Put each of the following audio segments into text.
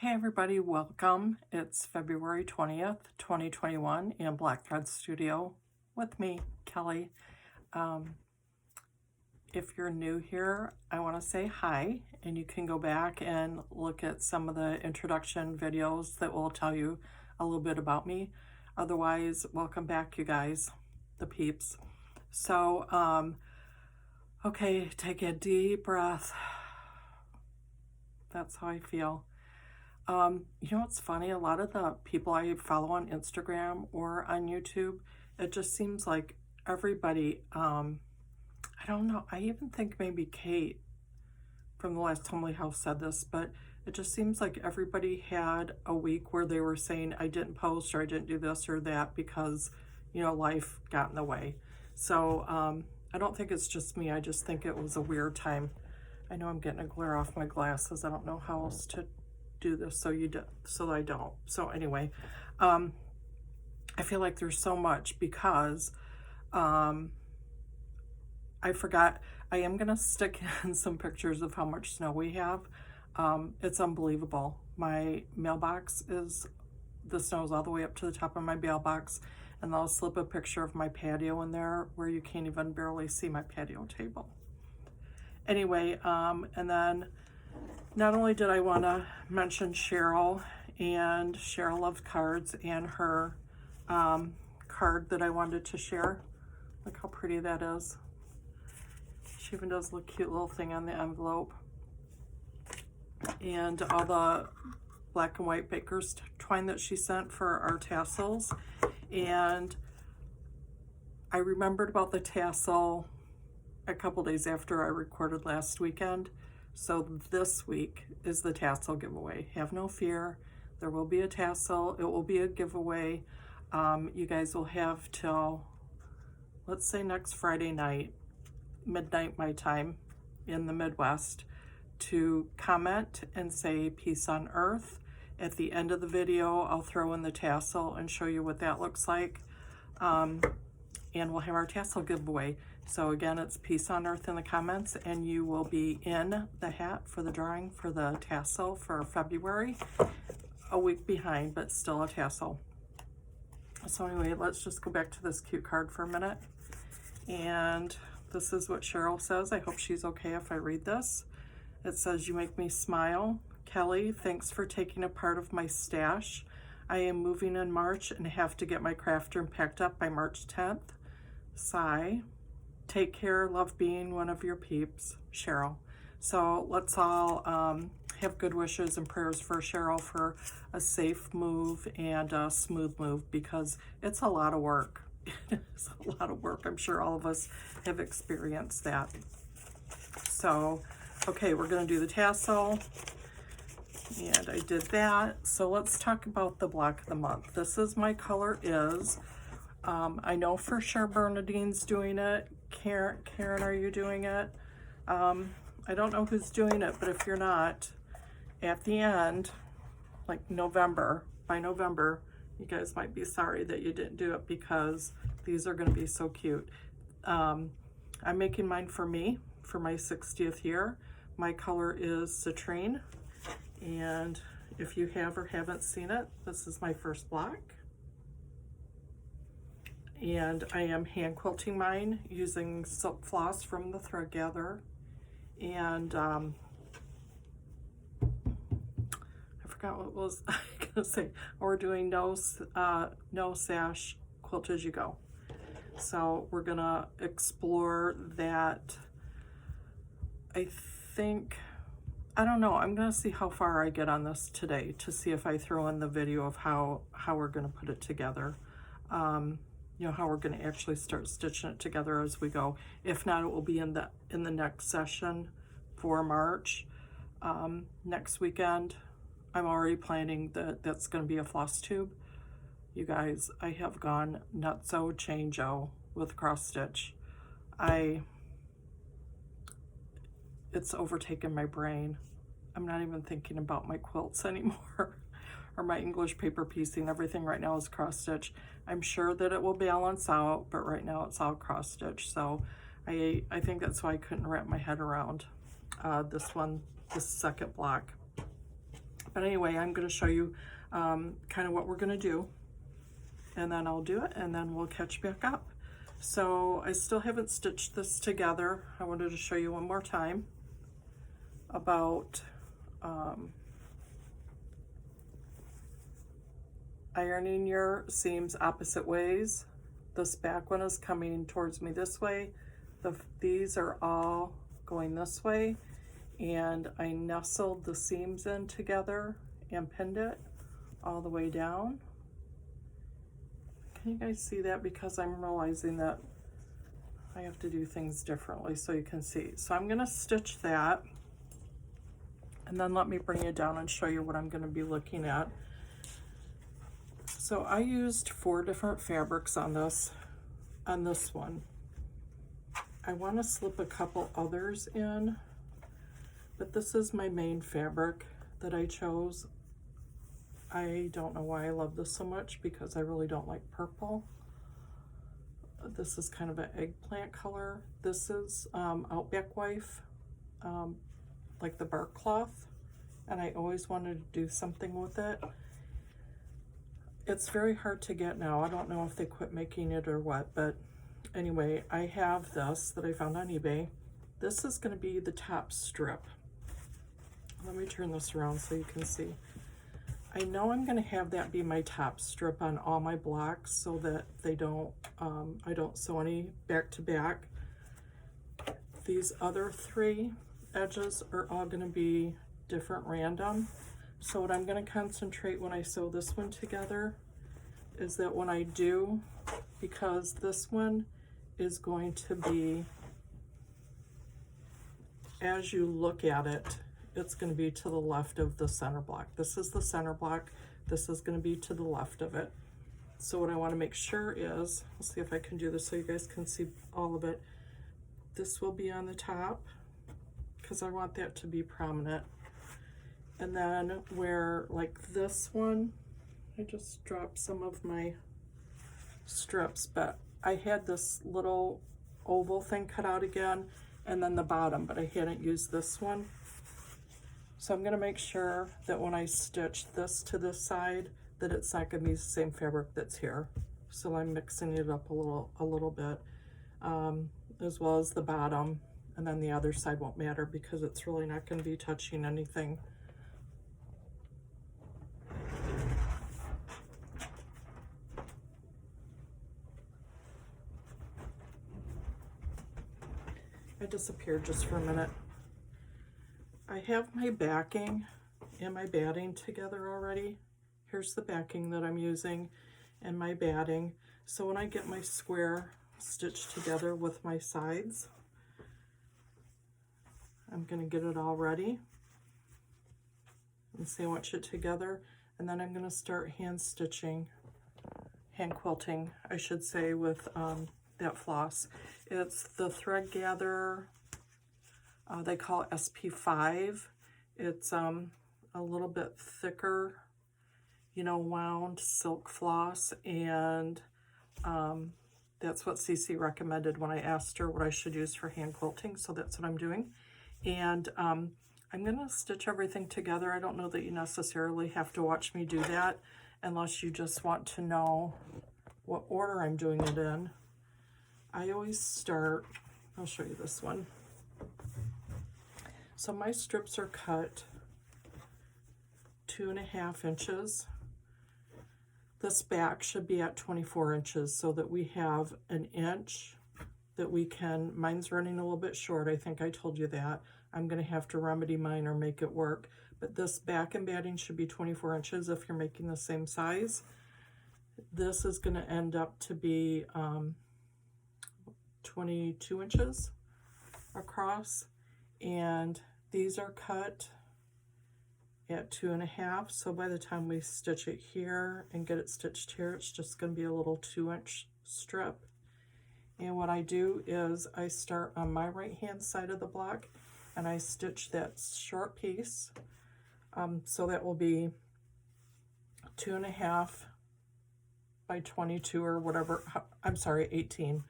Hey everybody, welcome. It's February 20th, 2021 in Black Thread Studio with me, Kelly. If you're new here, I want to say hi, and you can go back and look at some of the introduction videos that will tell you a little bit about me. Otherwise, welcome back, you guys, the peeps. So, okay, take a deep breath. That's how I feel. You know what's funny? A lot of the people I follow on Instagram or on YouTube, it just seems like everybody, I don't know, I even think maybe Kate from the last Homely House said this, but it just seems like everybody had a week where they were saying, I didn't post or I didn't do this or that because, you know, life got in the way. So I don't think it's just me. I just think it was a weird time. I know I'm getting a glare off my glasses. I don't know how else to do this so I don't. So anyway, I feel like there's so much because I forgot. I am gonna stick in some pictures of how much snow we have. It's unbelievable. My mailbox the snow's all the way up to the top of my mailbox, and I'll slip a picture of my patio in there where you can't even barely see my patio table. Anyway, and then not only did I want to mention Cheryl, and Cheryl loves cards, and her card that I wanted to share. Look how pretty that is. She even does a cute little thing on the envelope. And all the black and white baker's twine that she sent for our tassels. And I remembered about the tassel a couple days after I recorded last weekend. So this week is the tassel giveaway. Have no fear. There will be a tassel. It will be a giveaway. You guys will have till, let's say next Friday night, midnight my time in the Midwest, to comment and say peace on earth. At the end of the video, I'll throw in the tassel and show you what that looks like. And we'll have our tassel giveaway. So again, it's peace on earth in the comments, and you will be in the hat for the drawing for the tassel for February. A week behind, but still a tassel. So anyway, let's just go back to this cute card for a minute. And this is what Cheryl says. I hope she's okay if I read this. It says, you make me smile. Kelly, thanks for taking a part of my stash. I am moving in March and have to get my craft room packed up by March 10th. Sigh. Take care, love being one of your peeps, Cheryl. So let's all have good wishes and prayers for Cheryl for a safe move and a smooth move, because it's a lot of work. It's a lot of work. I'm sure all of us have experienced that. So, okay, we're going to do the tassel. And I did that. So let's talk about the block of the month. This is My Color Is. I know for sure Bernadine's doing it. Karen, are you doing it? I don't know who's doing it, but if you're not, at the end, like by November, you guys might be sorry that you didn't do it, because these are going to be so cute. I'm making mine for me for my 60th year. My color is citrine, and if you have or haven't seen it, this is my first block. And I am hand quilting mine using silk floss from the Thread Gatherer. And I forgot what was I gonna say. We're doing no sash, quilt as you go. So we're gonna explore that. I don't know, I'm gonna see how far I get on this today to see if I throw in the video of how we're gonna put it together. You know, how we're going to actually start stitching it together as we go. If not, it will be in the next session for March. Next weekend, I'm already planning that's going to be a floss tube. You guys, I have gone nutso change-o with cross stitch. It's overtaken my brain. I'm not even thinking about my quilts anymore. Or my English paper piecing. Everything right now is cross stitch. I'm sure that it will balance out, but right now it's all cross stitch. So I think that's why I couldn't wrap my head around this second block. But anyway, I'm going to show you kind of what we're going to do, and then I'll do it, and then we'll catch back up. So I still haven't stitched this together. I wanted to show you one more time about ironing your seams opposite ways. This back one is coming towards me this way. These are all going this way, and I nestled the seams in together and pinned it all the way down. Can you guys see that? Because I'm realizing that I have to do things differently so you can see. So I'm gonna stitch that, and then let me bring it down and show you what I'm gonna be looking at. So I used 4 different fabrics on this one. I want to slip a couple others in, but this is my main fabric that I chose. I don't know why I love this so much, because I really don't like purple. This is kind of an eggplant color. This is Outback Wife, like the bark cloth, and I always wanted to do something with it. It's very hard to get now. I don't know if they quit making it or what, but anyway, I have this that I found on eBay. This is going to be the top strip. Let me turn this around so you can see. I know I'm going to have that be my top strip on all my blocks so that they don't, I don't sew any back to back. These other 3 edges are all going to be different random. So what I'm going to concentrate when I sew this one together is that when I do, because this one is going to be, as you look at it, it's going to be to the left of the center block. This is the center block. This is going to be to the left of it. So what I want to make sure is, let's see if I can do this so you guys can see all of it. This will be on the top because I want that to be prominent. And then where, like this one, I just dropped some of my strips, but I had this little oval thing cut out again, and then the bottom, but I hadn't used this one. So I'm gonna make sure that when I stitch this to this side, that it's not gonna be the same fabric that's here. So I'm mixing it up a little bit, as well as the bottom, and then the other side won't matter because it's really not gonna be touching anything. I disappeared just for a minute. I have my backing and my batting together already. Here's the backing that I'm using and my batting. So when I get my square stitched together with my sides, I'm going to get it all ready and sandwich it together, and then I'm going to start hand quilting, I should say, with that floss. It's the Thread Gather, they call it SP5. It's a little bit thicker, you know, wound silk floss, and that's what Cece recommended when I asked her what I should use for hand quilting, so that's what I'm doing. And I'm gonna stitch everything together. I don't know that you necessarily have to watch me do that unless you just want to know what order I'm doing it in. I always start, I'll show you this one. So my strips are cut 2.5 inches. This back should be at 24 inches so that we have an inch that we can, mine's running a little bit short, I think I told you that. I'm gonna have to remedy mine or make it work. But this back and batting should be 24 inches if you're making the same size. This is gonna end up to be 22 inches across, and these are cut at 2.5, so by the time we stitch it here and get it stitched here, it's just going to be a little 2-inch strip. And what I do is I start on my right hand side of the block and I stitch that short piece, so that will be 2.5 by 22 or whatever, I'm sorry, 18,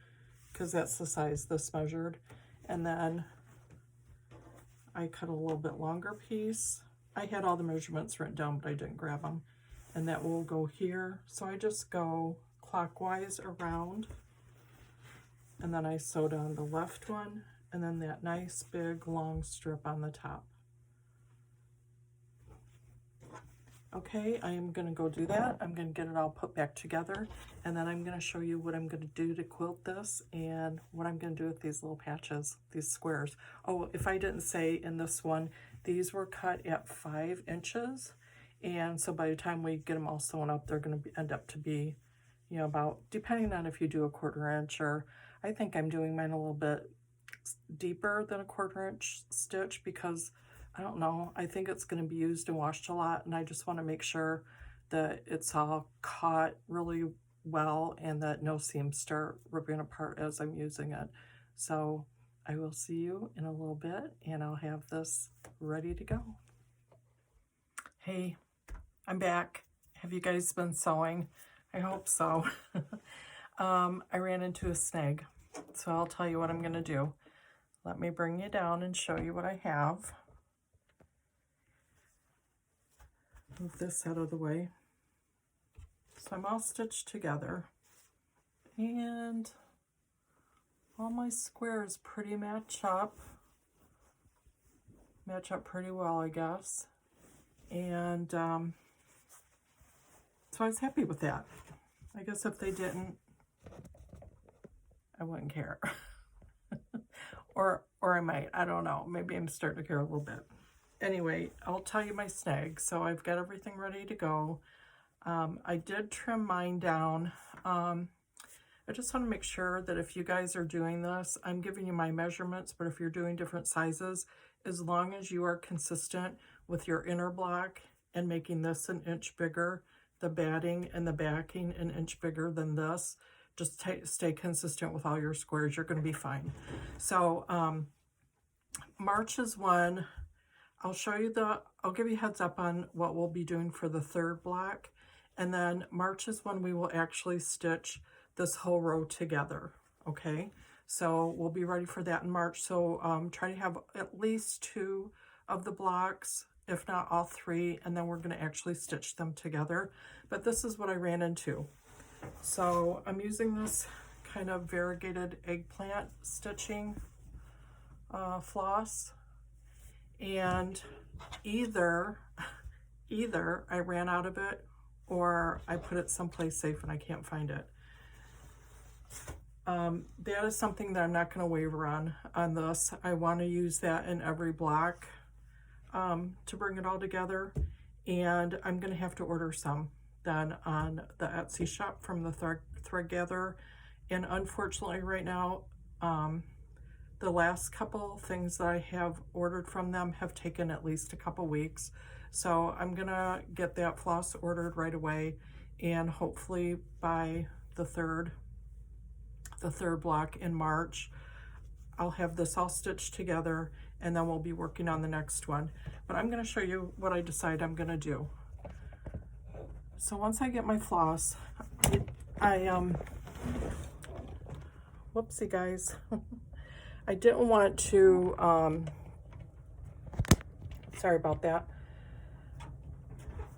because that's the size this measured. And then I cut a little bit longer piece I had all the measurements written down, but I didn't grab them. And that will go here. So I just go clockwise around, and then I sew down the left one, and then that nice big long strip on the top. Okay, I am going to go do that. I'm going to get it all put back together, and then I'm going to show you what I'm going to do to quilt this and what I'm going to do with these little patches, these squares. Oh, if I didn't say in this one, these were cut at 5 inches, and so by the time we get them all sewn up, they're going to end up to be, you know, about, depending on if you do a 1/4 inch, or I think I'm doing mine a little bit deeper than a 1/4 inch stitch because I don't know, I think it's going to be used and washed a lot, and I just want to make sure that it's all caught really well and that no seams start ripping apart as I'm using it. So I will see you in a little bit, and I'll have this ready to go. Hey, I'm back. Have you guys been sewing? I hope so. I ran into a snag, so I'll tell you what I'm going to do. Let me bring you down and show you what I have. Move this out of the way. So I'm all stitched together, and all my squares pretty match up pretty well, I guess. And so I was happy with that. I guess if they didn't, I wouldn't care. or I might, I don't know. Maybe I'm starting to care a little bit. Anyway, I'll tell you my snag. So I've got everything ready to go. I did trim mine down. I just want to make sure that if you guys are doing this, I'm giving you my measurements, but if you're doing different sizes, as long as you are consistent with your inner block and making this an inch bigger, the batting and the backing an inch bigger than this, just stay consistent with all your squares. You're going to be fine. So March is one. I'll show you I'll give you a heads up on what we'll be doing for the 3rd block. And then March is when we will actually stitch this whole row together. Okay, so we'll be ready for that in March. So try to have at least 2 of the blocks, if not all 3, and then we're going to actually stitch them together. But this is what I ran into. So I'm using this kind of variegated eggplant stitching floss. And either I ran out of it or I put it someplace safe and I can't find it. That is something that I'm not going to waver on this. I want to use that in every block to bring it all together, and I'm going to have to order some then on the Etsy shop from the Thread Gatherer. And unfortunately right now, the last couple things that I have ordered from them have taken at least a couple weeks. So I'm gonna get that floss ordered right away, and hopefully by the third block in March, I'll have this all stitched together, and then we'll be working on the next one. But I'm gonna show you what I decide I'm gonna do. So once I get my floss, whoopsie guys. I didn't want to, sorry about that.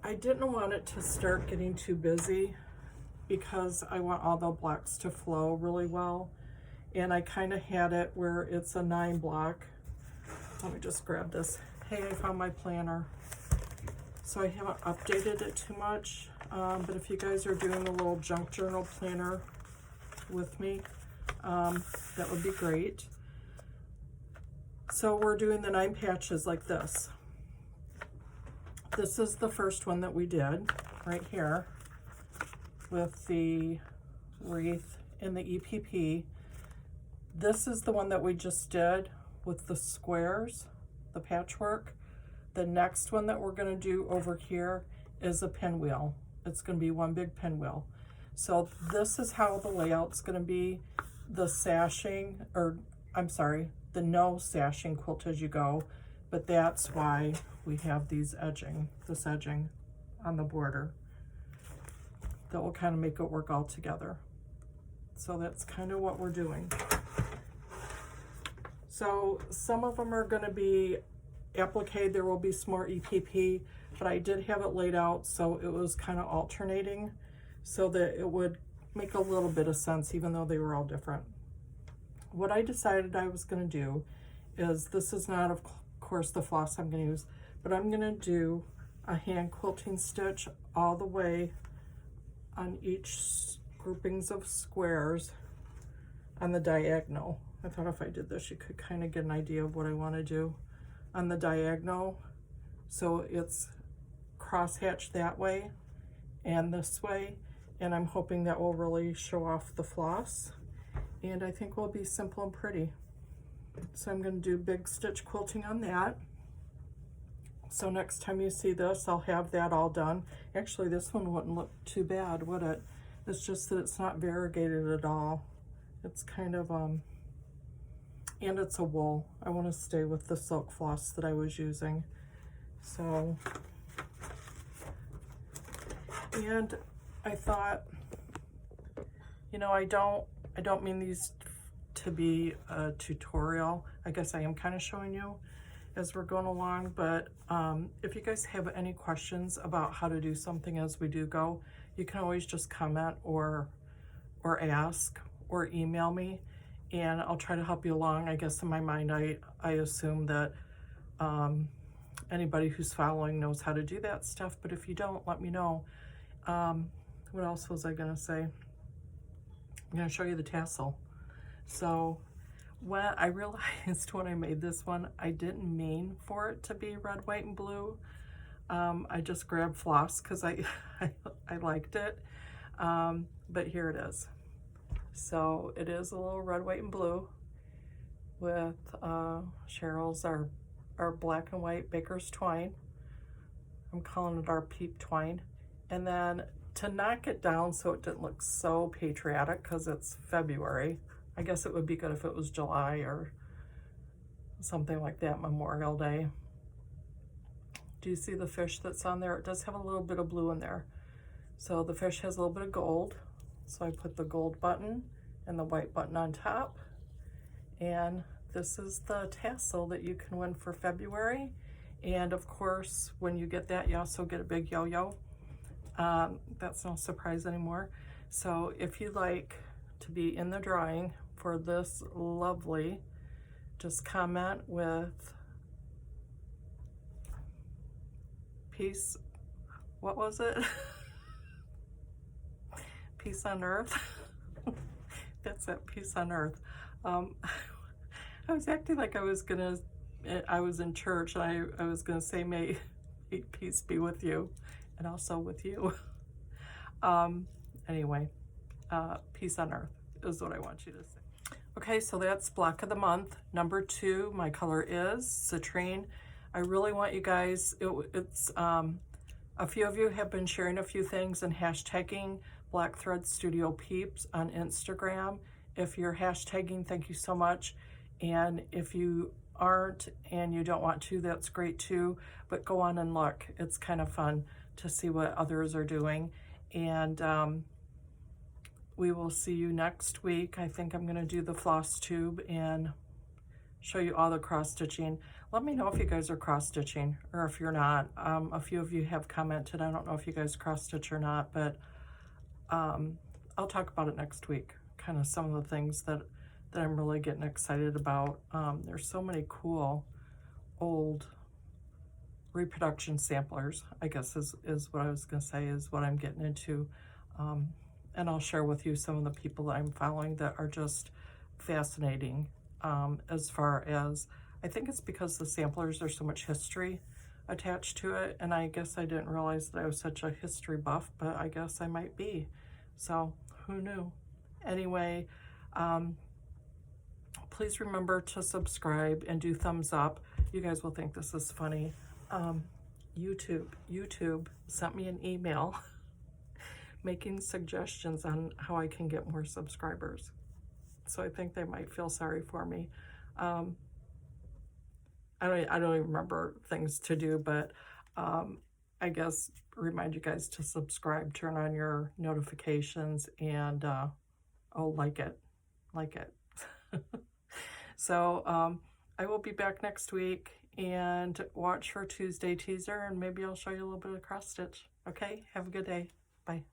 I didn't want it to start getting too busy because I want all the blocks to flow really well. And I kind of had it where it's a 9 block. Let me just grab this. Hey, I found my planner. So I haven't updated it too much, but if you guys are doing a little junk journal planner with me, that would be great. So we're doing the 9 patches like this. This is the first one that we did right here with the wreath in the EPP. This is the one that we just did with the squares, the patchwork. The next one that we're going to do over here is a pinwheel. It's going to be one big pinwheel. So this is how the layout's going to be. The sashing, or I'm sorry, the no sashing quilt as you go, but that's why we have this edging on the border. That will kind of make it work all together. So that's kind of what we're doing. So some of them are going to be applique, there will be some more EPP, but I did have it laid out so it was kind of alternating so that it would make a little bit of sense even though they were all different. What I decided I was going to do is, this is not of course the floss I'm going to use, but I'm going to do a hand quilting stitch all the way on each groupings of squares on the diagonal. I thought if I did this you could kind of get an idea of what I want to do on the diagonal. So it's cross hatched that way and this way, and I'm hoping that will really show off the floss, and I think will be simple and pretty. So I'm going to do big stitch quilting on that. So next time you see this, I'll have that all done. Actually, this one wouldn't look too bad, would it? It's just that it's not variegated at all. It's kind of, and it's a wool. I want to stay with the silk floss that I was using. So, and I thought, you know, I don't mean these to be a tutorial. I guess I am kind of showing you as we're going along, but if you guys have any questions about how to do something as we do go, you can always just comment or ask or email me, and I'll try to help you along. I guess in my mind, I assume that anybody who's following knows how to do that stuff, but if you don't, let me know. What else was I gonna say? I'm gonna show you the tassel. So when I realized when I made this one, I didn't mean for it to be red, white, and blue. I just grabbed floss because I liked it, but here it is. So it is a little red, white, and blue with Cheryl's our black and white baker's twine. I'm calling it our peep twine. And then to knock it down so it didn't look so patriotic, because it's February, I guess it would be good if it was July or something like that, Memorial Day. Do you see the fish that's on there? It does have a little bit of blue in there. So the fish has a little bit of gold. So I put the gold button and the white button on top. And this is the tassel that you can win for February. And of course, when you get that, you also get a big yo-yo. That's no surprise anymore. So if you'd like to be in the drawing for this lovely, just comment with peace, what was it? Peace on earth. That's it, peace on earth. I was acting like I was in church, and I was gonna say may peace be with you, and also with you. Anyway, peace on earth is what I want you to say. Okay, so that's block of the month. Number 2, my color is citrine. I really want you guys, it's a few of you have been sharing a few things and hashtagging Black Thread Studio Peeps on Instagram. If you're hashtagging, thank you so much. And if you aren't and you don't want to, that's great too, but go on and look. It's kind of fun to see what others are doing. And we will see you next week. I think I'm gonna do the floss tube and show you all the cross stitching. Let me know if you guys are cross stitching or if you're not. A few of you have commented. I don't know if you guys cross stitch or not, but I'll talk about it next week. Kind of some of the things that I'm really getting excited about. There's so many cool old reproduction samplers, I guess is what I was gonna say, is what I'm getting into. And I'll share with you some of the people that I'm following that are just fascinating. As far as, I think it's because the samplers, there's so much history attached to it, and I guess I didn't realize that I was such a history buff, but I guess I might be. So who knew? Anyway, please remember to subscribe and do thumbs up. You guys will think this is funny. YouTube sent me an email making suggestions on how I can get more subscribers. So I think they might feel sorry for me. I don't even remember things to do, but I guess remind you guys to subscribe, turn on your notifications, and like it. So I will be back next week, and watch for Tuesday teaser, and maybe I'll show you a little bit of cross stitch. Okay, have a good day. Bye.